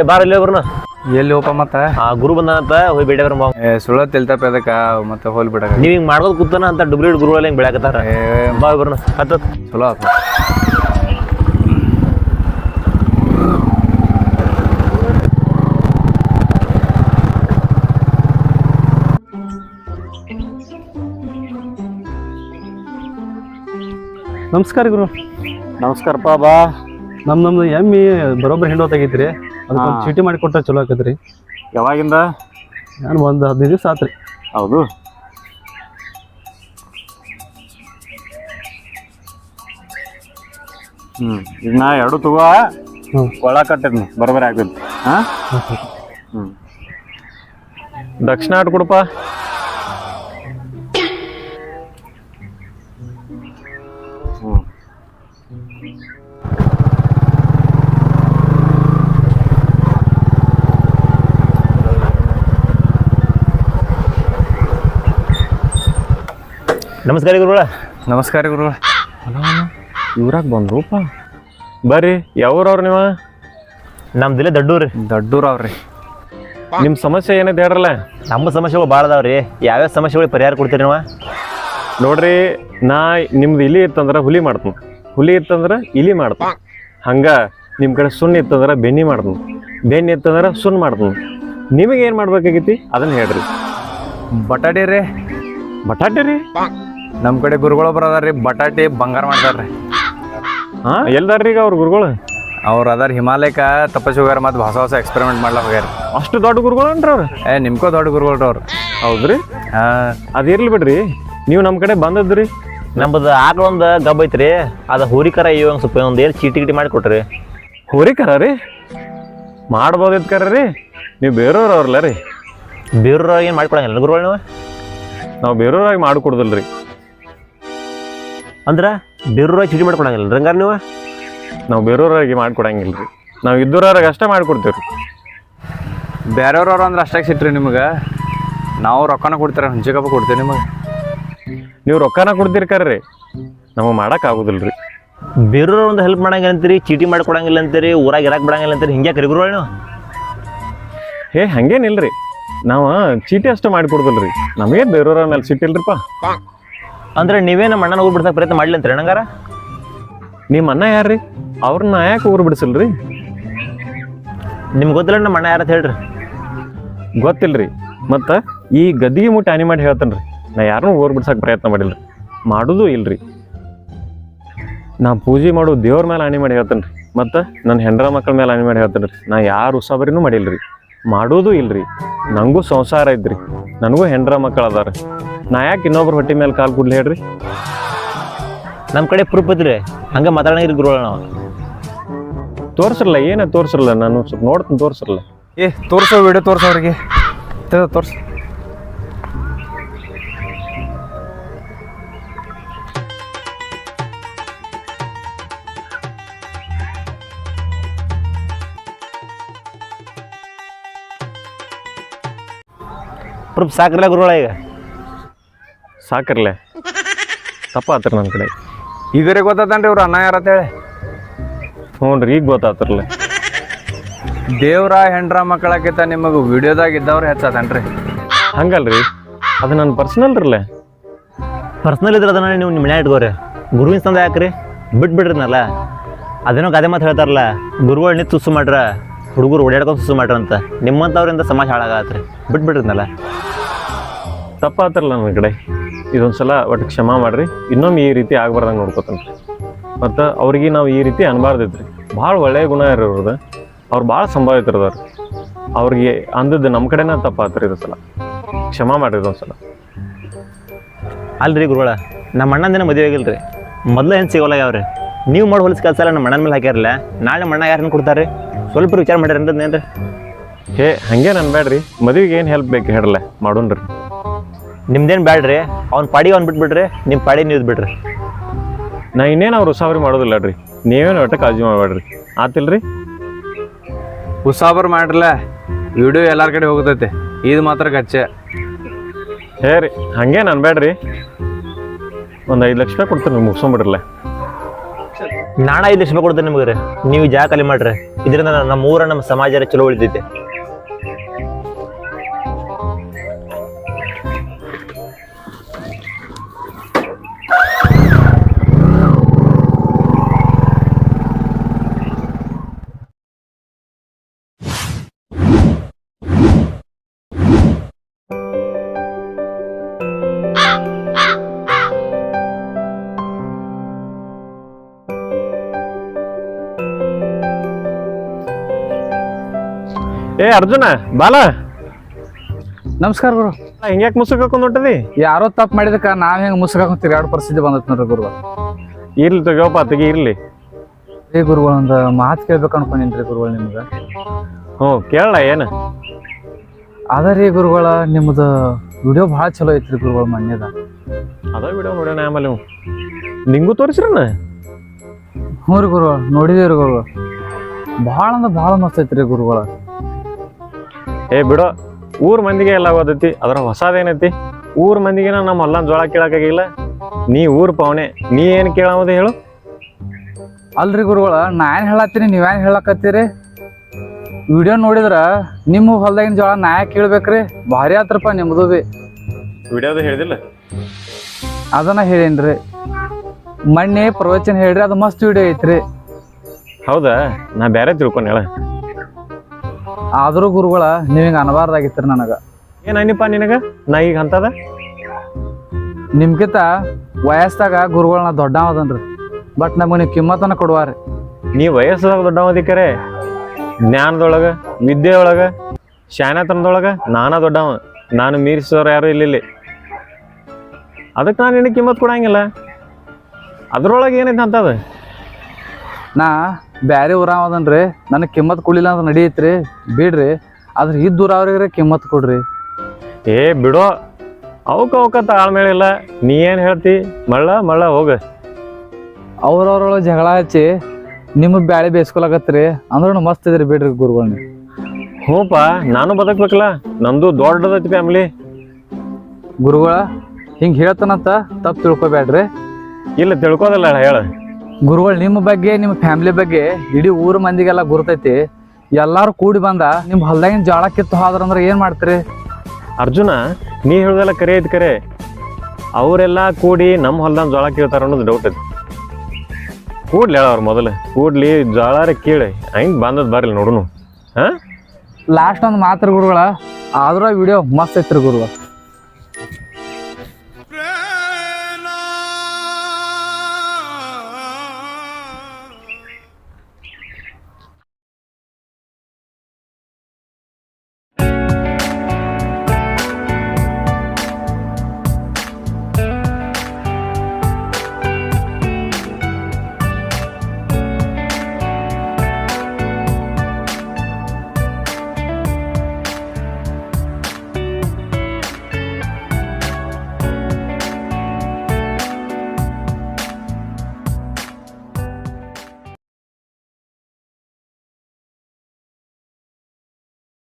ಏ ಬಾರ ಇಲ್ಲಿ ಬರ್ನ ಎಲ್ಲಿ ಹೋಪ ಮತ್ತೆ ಗುರು ಬಂದಾನಂತ ಹೋಗಿ ಬೇಡ ಬರ ಸುಳ್ಳ ತಿಳ್ತಪ್ಪ ಅದಕ್ಕೆ ಮತ್ತೆ ಹೋಲ್ ಬಿಡ ನೀವ್ ಹಿಂಗ್ ಮಾಡೋದ್ ಕೂತಾನ ಅಂತ ಡುಬ್ಲಿಡ್ ಗುರುಗಳು ಹಿಂಗ್ ಬೆಳಕತ್ತಾರ ಬಾ ಬರ್ನ ಹತ್ತ ಚಲೋ ಆತ ನಮಸ್ಕಾರ ಗುರು. ನಮಸ್ಕಾರಪ್ಪ ಬಾ. ನಮ್ದು ಎಮ್ಮಿ ಬರೋಬ್ಬರಿ ಹಿಂಡೋ ತೆಗೈತ್ರಿ, ಅದಕ್ಕೊಂದು ಚೀಟಿ ಮಾಡಿ ಕೊಟ್ರೆ ಚಲೋ ಆಕತ್ರಿ. ಯಾವಾಗಿಂದ? ನಾನು ಒಂದು 15 ದಿವಸ ಆತ್ರಿ. ಹೌದು. ಈಗ ನಾ ಎರಡು ತಗೋ ಕೊಳ ಕಟ್ಟಿದ್ನಿ ಬರೋಬ್ಬರಿ ಆಗ್ತೈತಿ. ದಕ್ಷಿಣ ಆಟ ಕೊಡಪ್ಪ. ನಮಸ್ಕಾರ ಗುರುಗಳ. ನಮಸ್ಕಾರ ಗುರುಗಳ. ಇವ್ರಾಗ ಬಂದ್ರೂಪ. ಬರ್ರಿ, ಯಾವ್ರವ್ರ ನೀವು? ನಮ್ದಿಲ್ಲ ದಡ್ಡೂರಿ. ದಡ್ಡೂರ್ ಅವ್ರಿ. ನಿಮ್ಮ ಸಮಸ್ಯೆ ಏನೈತೆ ಹೇಳ್ರಲ್ಲ. ನಮ್ಮ ಸಮಸ್ಯೆಗಳು ಭಾಳ ಅದಾವ್ರಿ. ಯಾವ್ಯಾವ ಸಮಸ್ಯೆಗಳಿಗೆ ಪರಿಹಾರ ಕೊಡ್ತೀರಿ ನೀವು? ನೋಡ್ರಿ, ನಾ ನಿಮ್ದು ಇಲಿ ಇತ್ತಂದ್ರೆ ಹುಲಿ ಮಾಡ್ತೀನಿ, ಹುಲಿ ಇತ್ತಂದ್ರೆ ಇಲಿ ಮಾಡ್ತೀನಿ. ಹಂಗೆ ನಿಮ್ಮ ಕಡೆ ಸುಣ್ಣ ಇತ್ತಂದ್ರೆ ಬೆನ್ನಿ ಮಾಡ್ತೀನಿ, ಬೆನ್ನಿ ಇತ್ತಂದ್ರೆ ಸುಣ್ಣ ಮಾಡ್ತೀನಿ. ನಿಮಗೆ ಏನು ಮಾಡ್ಬೇಕಾಗೈತಿ ಅದನ್ನು ಹೇಳ್ರಿ. ಬಟಾಟಿ ರೀ. ಬಟಾಟೆ ರೀ? ನಮ್ಮ ಕಡೆ ಗುರುಗಳು ಬರೋದಾರ್ರಿ, ಬಟಾಟಿ ಬಂಗಾರ ಮಾಡ್ತಾರ್ರಿ. ಹಾಂ, ಎಲ್ದಾರ್ರಿ ಈಗ ಅವ್ರ ಗುರುಗಳು? ಅವ್ರು ಅದಾರ ಹಿಮಾಲಯಕ್ಕೆ ತಪಸ್ಸು ಹೋಗ್ಯಾರ, ಮತ್ತು ಹೊಸ ಎಕ್ಸ್ಪೆರಿಮೆಂಟ್ ಮಾಡ್ಲಾಕ ಹೋಗ್ಯಾರ. ಅಷ್ಟು ದೊಡ್ಡ ಗುರುಗಳು ಅನ್ರಿ ಅವ್ರು? ನಿಮ್ಕೋ ದೊಡ್ಡ ಗುರುಗಳ್ರಿ ಅವ್ರು. ಹೌದ್ರಿ? ಅದಿರ್ಲಿ ಬಿಡ್ರಿ, ನೀವು ನಮ್ಮ ಕಡೆ ಬಂದದ್ರಿ. ನಮ್ಮದು ಆಕಳ ಒಂದು ಗಬ್ಬ ಐತ್ರಿ, ಅದು ಹೋರಿಕರ ಇವಂಗೆ ಸ್ವಲ್ಪ ಒಂದು ಏನು ಚೀಟಿ ಗಿಟಿ ಮಾಡಿ ಕೊಟ್ರಿ. ಹೋರಿಕರ ರೀ? ಮಾಡ್ಬೋದಿತ್ತು ಕರ ರೀ. ನೀವು ಬೇರೆಯವ್ರು ಅವ್ರಲ್ಲ ರೀ? ಬೇರೆಯವ್ರಾಗ ಏನು ಮಾಡಿಕೊಡಂಗಿಲ್ಲ ಗುರುಗಳು ನೀವು? ನಾವು ಬೇರೆಯವ್ರಾಗಿ ಮಾಡಿಕೊಡ್ದಲ್ರಿ. ಅಂದ್ರೆ ಬೇರೆಯವ್ರಾಗಿ ಚೀಟಿ ಮಾಡ್ಕೊಡಂಗಿಲ್ಲ ರಂಗಾರ ನೀವು? ನಾವು ಬೇರೆಯವ್ರಾಗಿ ಮಾಡಿಕೊಡಂಗಿಲ್ಲ ರೀ, ನಾವು ಇದ್ದವ್ರಾಗ ಅಷ್ಟೇ ಮಾಡಿಕೊಡ್ತೀವಿ ರೀ. ಬೇರೆಯವ್ರವ್ರು ಅಂದ್ರೆ ಅಷ್ಟಾಗಿ ಸಿಟ್ರಿ ನಿಮಗೆ. ನಾವು ರೊಕ್ಕನ ಕೊಡ್ತೀರ, ಹಂಚಿಕಪ್ಪ ಕೊಡ್ತೀವಿ ನಿಮಗೆ. ನೀವು ರೊಕ್ಕನ ಕೊಡ್ತೀರಿ ಕರ್ರಿ, ನಮಗೆ ಮಾಡೋಕ್ಕಾಗೋದಿಲ್ಲ ರೀ. ಬೇರೆಯವ್ರು ಒಂದು ಹೆಲ್ಪ್ ಮಾಡಂಗಿಲ್ಲ ಅಂತೀರಿ, ಚೀಟಿ ಮಾಡಿಕೊಡಂಗಿಲ್ಲ ಅಂತೀರಿ, ಊರಾಗ ಇರಕ್ಕೆ ಬಿಡಂಗಿಲ್ಲ ಅಂತೀರಿ, ಹಿಂಗೆ ಕರಿ ಗುರುಗಳು ನೀವು? ಹಂಗೇನಿಲ್ಲ ರೀ, ನಾವು ಚೀಟಿ ಅಷ್ಟೇ ಮಾಡಿಕೊಡ್ದಲ್ರಿ, ನಮಗೆ ಬೇರೆಯವ್ರ ಮೇಲೆ ಸಿಟ್ಟಿಲ್ರಿಪ್ಪ. ಅಂದ್ರೆ ನೀವೇ ನಮ್ಮ ಅಣ್ಣನ ಊರು ಬಿಡ್ಸಕ್ಕೆ ಪ್ರಯತ್ನ ಮಾಡ್ಲಿ ಅಂತೀರಿ ನಂಗಾರ? ನಿಮ್ಮ ಅಣ್ಣ ಯಾರ್ರಿ? ಅವ್ರನ್ನ ಯಾಕೆ ಊರು ಬಿಡಿಸಲ್ರಿ? ನಿಮ್ಗೆ ಗೊತ್ತಿಲ್ಲ ನಮ್ಮ ಅಣ್ಣ ಯಾರಂತ ಹೇಳ್ರಿ? ಗೊತ್ತಿಲ್ರಿ. ಮತ್ತು ಈ ಗದ್ದಿಗೆ ಮುಟ್ಟಿ ಹಾನಿ ಮಾಡಿ ಹೇಳ್ತಾನೆ ರೀ, ನಾ ಯಾರನ್ನೂ ಊರು ಬಿಡ್ಸಕ್ಕೆ ಪ್ರಯತ್ನ ಮಾಡಿಲ್ಲ ರೀ, ಮಾಡೋದು ಇಲ್ರಿ. ನಾ ಪೂಜೆ ಮಾಡೋ ದೇವ್ರ ಮೇಲೆ ಹಾನಿ ಮಾಡಿ ಹೇಳ್ತಾನೆ ರೀ, ಮತ್ತು ನನ್ನ ಹೆಂಡ್ರ ಮಕ್ಕಳ ಮೇಲೆ ಹಾನಿ ಮಾಡಿ ಹೇಳ್ತಾನೆ ರೀ. ನಾ ಯಾರು ಉಸಾಬರಿನೂ ಮಾಡಿಲ್ಲ ರೀ, ಮಾಡೋದು ಇಲ್ರಿ. ನನಗೂ ಸಂಸಾರ ಐತ್ರಿ, ನನಗೂ ಹೆಂಡ್ರ ಮಕ್ಕಳು ಅದಾರ. ನಾ ಯಾಕೆ ಇನ್ನೊಬ್ರು ಹೊಟ್ಟೆ ಮೇಲೆ ಕಾಲು ಕೂಡ್ಲಿ ಹೇಳ್ರಿ? ನಮ್ಮ ಕಡೆ ಪ್ರೂಫ್ ಐತ್ರಿ, ಹಂಗೆ ಮಾತಾಡಂಗಿರಿ ಗುರುಗಳು. ನಾವು ತೋರ್ಸಿರಲ್ಲ, ಏನೇ ತೋರ್ಸಿರಲ್ಲ, ನಾನು ಸ್ವಲ್ಪ ನೋಡ್ತೀನಿ, ತೋರ್ಸಿರಲ್ಲ. ತೋರ್ಸೋ ವಿಡಿಯೋ ತೋರ್ಸೋ ಅವ್ರಿಗೆ, ತೋರ್ಸು. ಪ್ರೂಫ್ ಸಾಕ್ರಲ್ಲ ಗುರುಗಳ? ಈಗ ಸಾಕ್ರಲ್ಲ, ತಪ್ಪಾತ್ರಿ ನನ್ನ ಕಡೆ. ಈಗರೇ ಗೊತ್ತಾತನ್ರಿ ಇವ್ರು ಅಣ್ಣ ಯಾರ ಅಂತೇಳಿ? ಹ್ಞೂ ರೀ, ಈಗ ಗೊತ್ತಾತ್ರಲ್ಲ. ದೇವ್ರ ಹೆಂಡ್ರ ಮಕ್ಕಳಕ್ಕಿಂತ ನಿಮಗೆ ವಿಡಿಯೋದಾಗ ಇದ್ದವ್ರು ಹೆಚ್ಚಾತನ್ರಿ. ಹಂಗಲ್ರಿ, ಅದು ನನ್ನ ಪರ್ಸನಲ್ ರೀ. ಪರ್ಸನಲ್ ಇದ್ರೆ ಅದನ್ನ ನೀವು ನಿಮ್ಮ ಮನೆ ಇಟ್ಕೋರಿ, ಗುರುವಿನ ತಂದ ಯಾಕ್ರಿ? ಬಿಟ್ಬಿಡ್ರಿನಲ್ಲ. ಅದೇನೋ ಗಾದೆ ಮಾತು ಹೇಳ್ತಾರಲ್ಲ, ಗುರುಗಳು ನಿಂತು ಸುಸ್ಸು ಮಾಡ್ರ, ಹುಡುಗರು ಓಡಾಡ್ಕೊಂಡು ಸುಸ್ಸು ಮಾಡ್ರ ಅಂತ. ನಿಮ್ಮಂಥವ್ರಿಂದ ಸಮಾಜ ಹಾಳಾಗತ್ರಿ, ಬಿಟ್ಬಿಡ್ರಿನಲ್ಲ. ತಪ್ಪಾತ್ರಲ್ಲ ನನ್ನ ಕಡೆ. ಇದೊಂದು ಸಲ ಒಟ್ಟು ಕ್ಷಮಾ ಮಾಡಿರಿ, ಇನ್ನೊಮ್ಮೆ ಈ ರೀತಿ ಆಗ್ಬಾರ್ದಂಗೆ ನೋಡ್ಕೊತಾನೆ. ಮತ್ತು ಅವ್ರಿಗೆ ನಾವು ಈ ರೀತಿ ಅನ್ಬಾರ್ದಿದ್ರಿ. ಭಾಳ ಒಳ್ಳೆಯ ಗುಣ ಇರೋದು, ಅವ್ರು ಭಾಳ ಸಂಭಾವಿತರದಾರ. ಅವ್ರಿಗೆ ಅಂದದ್ದು ನಮ್ಮ ಕಡೆನ ತಪ್ಪಾತ್ರಿ. ಇದೊಂದು ಸಲ ಕ್ಷಮಾ ಮಾಡಿರಿ. ಇದೊಂದು ಸಲ ಅಲ್ರಿ ಗುರುಗಳ, ನಮ್ಮ ಅಣ್ಣಂದಿನ ಮದುವೆ ಆಗಿಲ್ರಿ, ಮೊದಲು ಏನು ಸಿಗೋಲ್ಲ ಯಾವ್ರಿ. ನೀವು ಮಾಡಿ ಹೊಲಿಸ್ ಕೆಲಸ ಎಲ್ಲ ನಮ್ಮ ಅಣ್ಣನ ಮೇಲೆ ಹಾಕ್ಯಾರಲ್ಲ, ನಾಳೆ ನಮ್ಮ ಅಣ್ಣ ಯಾರನ್ನು ಕೊಡ್ತಾರೆ? ಸ್ವಲ್ಪ ವಿಚಾರ ಮಾಡ್ಯಾರ ಏನ್ರಿ? ಹಂಗೇನು ಅನ್ಬೇಡ್ರಿ, ಮದುವೆಗೆ ಏನು ಹೆಲ್ಪ್ ಬೇಕು ಹೇಳಲ್ಲ, ಮಾಡೋಣ್ರಿ. ನಿಮ್ದೇನು ಬ್ಯಾಡ್ರಿ, ಅವ್ನ ಪಾಡಿಗೆ ಅವ್ನು ಬಿಟ್ಬಿಡ್ರಿ, ನಿಮ್ಮ ಪಾಡಿ ನೀವು ಬಿಡ್ರಿ. ನಾ ಇನ್ನೇನು ಅವ್ರು ಉಸಾಬರಿ ಮಾಡೋದಿಲ್ಲ ರೀ, ನೀವೇನು ಒಟ್ಟು ಕಾಳಜಿ ಮಾಡಬೇಡ್ರಿ, ಆತಿಲ್ರಿ? ಉಸಾಬರ್ ಮಾಡ್ರಲ್ಲ, ವಿಡಿಯೋ ಎಲ್ಲಾರ ಕಡೆ ಹೋಗ್ತೈತೆ, ಇದು ಮಾತ್ರ ಗಚ್ಚೆ. ರೀ ಹಂಗೇನು ಅನ್ಬೇಡ್ರಿ, ಒಂದು 5 ಲಕ್ಷ ರೂಪಾಯಿ ಕೊಡ್ತೀನಿ, ಮುಗಿಸ್ಕೊಂಬಿಡ್ರಲ್ಲ. ನಾಣ 5 ಲಕ್ಷ ರೂಪಾಯಿ ಕೊಡ್ತೇನೆ ನಿಮ್ಗೆ ರೀ. ನೀವು ಜಾಗ ಖಾಲಿ ಮಾಡ್ರಿ. ಇದರಿಂದ ನಮ್ಮ ಊರ ನಮ್ಮ ಸಮಾಜ ಚಲೋ ಉಳಿತೈತೆ. ಏ ಅರ್ಜುನ ಬಾಲ, ನಮಸ್ಕಾರ ಗುರು. ಹಿಂಗ್ಯಾಕ್ ಮುಸುಕ್ ಹಾಕೊಂಡ್ ಹೊಂಟದಿ? ಯಾರೋ ತಪ್ಪು ಮಾಡಿದಕ್ಕ ನಾವ್ ಹೆಂಗ್ ಮುಸ್ಕಾಕೊಂಡ್ ತಿರ್ಗಾಡೋ ಪರಿಸ್ಥಿತಿ ಬಂದೈತಿ ನೋಡ್ರಿ ಗುರುಗಳು. ಇರ್ಲಿ ತಗೋಪ್ಪ, ತೆಗಿ ಇರ್ಲಿ. ಏ ಗುರುಗಳು, ಒಂದು ಮಾತು ಕೇಳ್ಬೇಕು ಅನ್ಕೊಂಡಿನ್ರಿ ಗುರುಗಳು ನಿಮ್ಗೆ. ಹ್ಞೂ ಕೇಳಲ್ಲ ಏನು? ಅದರಿ ಗುರುಗಳ, ನಿಮ್ದು ವಿಡಿಯೋ ಭಾಳ ಚಲೋ ಐತ್ರಿ ಗುರುಗಳು. ಮನ್ಯದ ಅದ ವಿಡಿಯೋ ನೋಡ್ಯಾನ ಆಮೇಲೆ ನೀವು ನಿಂಗೂ ತೋರಿಸ್ರಣ್ಣ? ಹ್ಞೂ ರೀ ಗುರುಗಳು, ನೋಡಿದೇವ್ರಿ ಗುರುಗಳು. ಭಾಳ ಅಂದ್ರೆ ಭಾಳ ಮಸ್ತ್ ಐತ್ರಿ ಗುರುಗಳ. ಏ ಬಿಡೋ, ಊರ್ ಮಂದಿಗೆ ಎಲ್ಲ ಓದೈತಿ, ಅದ್ರ ಹೊಸದೇನೈತಿ? ಊರ್ ಮಂದಿಗೆ ನಮ್ಮ ಹೊಲ ಜೋಳ ಕೇಳಕ್ಕಾಗಿಲ್ಲ. ನೀ ಊರ್ ಪಾವನೆ, ನೀ ಏನು ಕೇಳೋದು ಹೇಳು? ಅಲ್ರಿ ಗುರುಗಳ, ನಾ ಏನ್ ಹೇಳತ್ತೀನಿ, ನೀವೇನ್ ಹೇಳಕತ್ತೀರಿ? ವಿಡಿಯೋ ನೋಡಿದ್ರ ನಿಮ್ಮ ಹೊಲ್ದಾಗಿನ ಜೋಳ ನಾ ಯಾಕೆ ಕೇಳ್ಬೇಕ್ರಿ? ಭಾರಿ ಆತ್ರಪ್ಪ ನಿಮ್ದು ಬಿ. ವಿಡಿಯೋದು ಹೇಳಿದಿಲ್ಲ? ಅದನ್ನ ಹೇಳೇನ್ರಿ. ಮೊನ್ನೆ ಪ್ರವಚನ ಹೇಳ್ರಿ, ಅದು ಮಸ್ತ್ ವಿಡಿಯೋ ಐತ್ರಿ. ಹೌದಾ? ನಾ ಬೇರೆ ತಿಳ್ಕೊಂಡು ಹೇಳ. ಆದ್ರೂ ಗುರುಗಳ, ನೀವ್ ಹಿಂಗ ಅನಬಾರ್ದಾಗಿತ್ರಿ ನನಗ. ಏನಪ್ಪ ನಿನಗ? ನಾ ಈಗ ಅಂತದ ನಿಮ್ಗಿಂತ ವಯಸ್ಸಾಗ ಗುರುಗಳನ್ನ ದೊಡ್ಡವದನ್ರಿ. ಬಟ್ ನಮಗೆ ನೀವು ಕಿಮ್ಮತ್ತನ್ನ ಕೊಡುವಾರಿ. ನೀ ವಯಸ್ಸದಾಗ ದೊಡ್ಡವದಿಕರೆ, ಜ್ಞಾನದೊಳಗ, ವಿದ್ಯೆಯೊಳಗ, ಶಾಣತನದೊಳಗ ನಾನಾ ದೊಡ್ಡವ. ನಾನು ಮೀರಿಸೋರು ಯಾರು ಇಲ್ಲಿ. ಅದಕ್ಕೆ ನಾನು ನಿನಗೆ ಕಿಮ್ಮತ್ ಕೊಡಂಗಿಲ್ಲ. ಅದ್ರೊಳಗೆ ಏನೈತೆ ಅಂತದ? ನಾ ಬ್ಯಾರೆ ಊರಾವದನ್ರಿ, ನನಗೆ ಕಿಮ್ಮತ್ ಕೊಡ್ಲಿಲ್ಲ ಅಂತ ನಡೀತ್ರಿ, ಬಿಡ್ರಿ. ಆದ್ರೆ ಇದ್ದೂರ ಅವ್ರಿಗೆ ಕಿಮ್ಮತ್ ಕೊಡ್ರಿ. ಏ ಬಿಡೋ, ಅವಕ್ಕ ತಾಳ್ಮೇಳಿಲ್ಲ. ನೀ ಏನು ಹೇಳ್ತಿ? ಮಳ್ಳ ಹೋಗ. ಅವ್ರವ್ರೊಳಗೆ ಜಗಳ ಹಚ್ಚಿ ನಿಮಗೆ ಬ್ಯಾಳೆ ಬೇಯಿಸ್ಕೊಳಕತ್ರಿ ಅಂದ್ರೂ ಮಸ್ತ್ ಇದ್ರಿ, ಬಿಡ್ರಿ ಗುರುಗಳನ್ನ. ಹ್ಞೂಪ, ನಾನು ಬದುಕ್ಬೇಕಲ್ಲ. ನಮ್ದು ದೊಡ್ಡದೈತಿ ಫ್ಯಾಮಿಲಿ. ಗುರುಗಳ ಹಿಂಗೆ ಹೇಳ್ತಾನಂತ ತಪ್ಪು ತಿಳ್ಕೊಬೇಡ್ರಿ. ಇಲ್ಲ ತಿಳ್ಕೋದಲ್ಲ, ಹೇಳ. ಗುರುಗಳು, ನಿಮ್ಮ ಬಗ್ಗೆ, ನಿಮ್ಮ ಫ್ಯಾಮಿಲಿ ಬಗ್ಗೆ ಇಡೀ ಊರ ಮಂದಿಗೆಲ್ಲ ಗುರ್ತೈತಿ. ಎಲ್ಲಾರು ಕೂಡಿ ಬಂದ ನಿಮ್ಮ ಹೊಲ್ದಾಗಿನ ಜೋಳ ಕಿತ್ತು ಹೋದ್ರಂದ್ರೆ ಏನು ಮಾಡ್ತೀರಿ? ಅರ್ಜುನ, ನೀ ಹೇಳ್ದಲ್ಲ ಕರೆ ಐತಿ ಕರೆ. ಅವರೆಲ್ಲ ಕೂಡಿ ನಮ್ಮ ಹೊಲ್ದಾಗ ಜೋಳ ಕೀಳ್ತಾರ ಅನ್ನೋದು ಡೌಟ್ ಐತಿ. ಕೂಡ್ಲಿ ಹೇಳ, ಅವ್ರು ಮೊದಲು ಕೂಡ್ಲಿ, ಜೋಳಾರ ಕೀಳಿ ಹೆಂಗೆ ಬಂದದ್ ಬರ್ಲಿ ನೋಡುನು. ಹಾಂ, ಲಾಸ್ಟ್ ಒಂದು ಮಾತ್ರ ಗುರುಗಳ, ಆದ್ರೂ ವಿಡಿಯೋ ಮಸ್ತ್ ಐತ್ರಿ ಗುರುಗಳು.